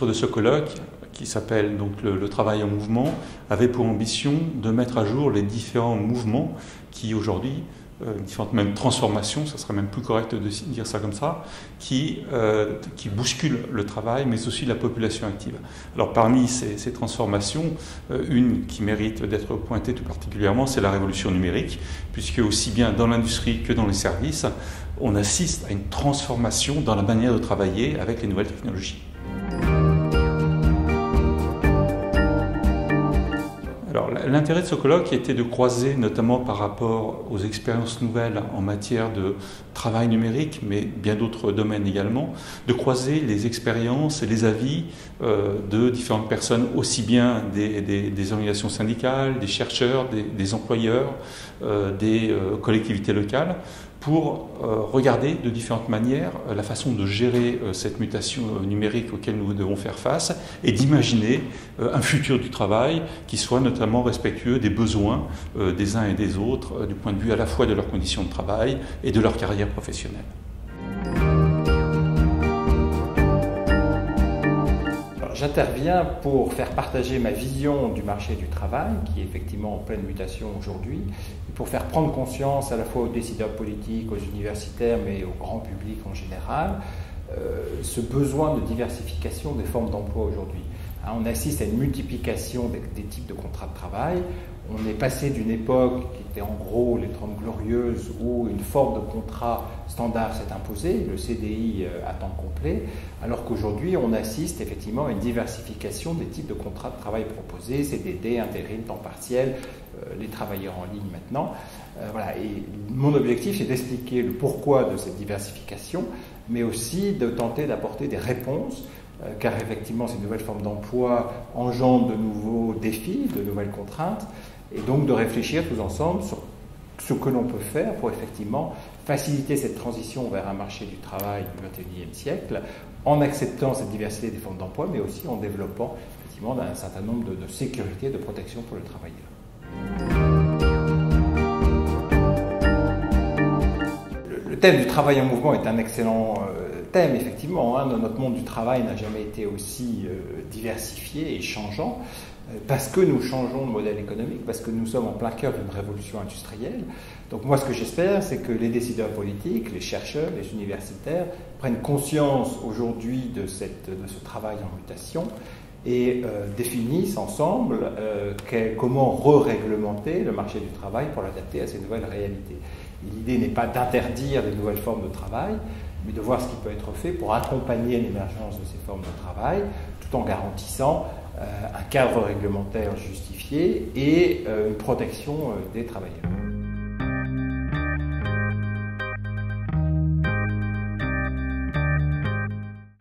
titre de ce colloque, qui s'appelle donc le travail en mouvement, avait pour ambition de mettre à jour les différents mouvements qui aujourd'hui, différentes même transformations, ça serait même plus correct de dire ça comme ça, qui bousculent le travail, mais aussi la population active. Alors parmi ces transformations, une qui mérite d'être pointée tout particulièrement, c'est la révolution numérique, puisque aussi bien dans l'industrie que dans les services, on assiste à une transformation dans la manière de travailler avec les nouvelles technologies. Alors, l'intérêt de ce colloque était de croiser, notamment par rapport aux expériences nouvelles en matière de travail numérique, mais bien d'autres domaines également, de croiser les expériences et les avis de différentes personnes, aussi bien des organisations syndicales, des chercheurs, des employeurs, des collectivités locales, pour regarder de différentes manières la façon de gérer cette mutation numérique auquel nous devons faire face et d'imaginer un futur du travail qui soit notamment respectueux des besoins des uns et des autres du point de vue à la fois de leurs conditions de travail et de leur carrière professionnelle. J'interviens pour faire partager ma vision du marché du travail, qui est effectivement en pleine mutation aujourd'hui, et pour faire prendre conscience à la fois aux décideurs politiques, aux universitaires, mais au grand public en général, ce besoin de diversification des formes d'emploi aujourd'hui. On assiste à une multiplication des types de contrats de travail. On est passé d'une époque qui était en gros les 30 glorieuses où une forme de contrat standard s'est imposée, le CDI à temps complet, alors qu'aujourd'hui on assiste effectivement à une diversification des types de contrats de travail proposés, CDD, intérim, temps partiel, les travailleurs en ligne maintenant. Voilà. Et mon objectif c'est d'expliquer le pourquoi de cette diversification, mais aussi de tenter d'apporter des réponses car effectivement ces nouvelles formes d'emploi engendrent de nouveaux défis, de nouvelles contraintes, et donc de réfléchir tous ensemble sur ce que l'on peut faire pour effectivement faciliter cette transition vers un marché du travail du XXIe siècle, en acceptant cette diversité des formes d'emploi, mais aussi en développant effectivement un certain nombre de sécurité et de protection pour le travailleur. Le thème du travail en mouvement est un excellent thème, effectivement. Notre monde du travail n'a jamais été aussi diversifié et changeant, parce que nous changeons de modèle économique, parce que nous sommes en plein cœur d'une révolution industrielle. Donc moi, ce que j'espère, c'est que les décideurs politiques, les chercheurs, les universitaires prennent conscience aujourd'hui de ce travail en mutation et définissent ensemble comment re-réglementer le marché du travail pour l'adapter à ces nouvelles réalités. L'idée n'est pas d'interdire des nouvelles formes de travail, mais de voir ce qui peut être fait pour accompagner l'émergence de ces formes de travail, tout en garantissant un cadre réglementaire justifié et une protection des travailleurs.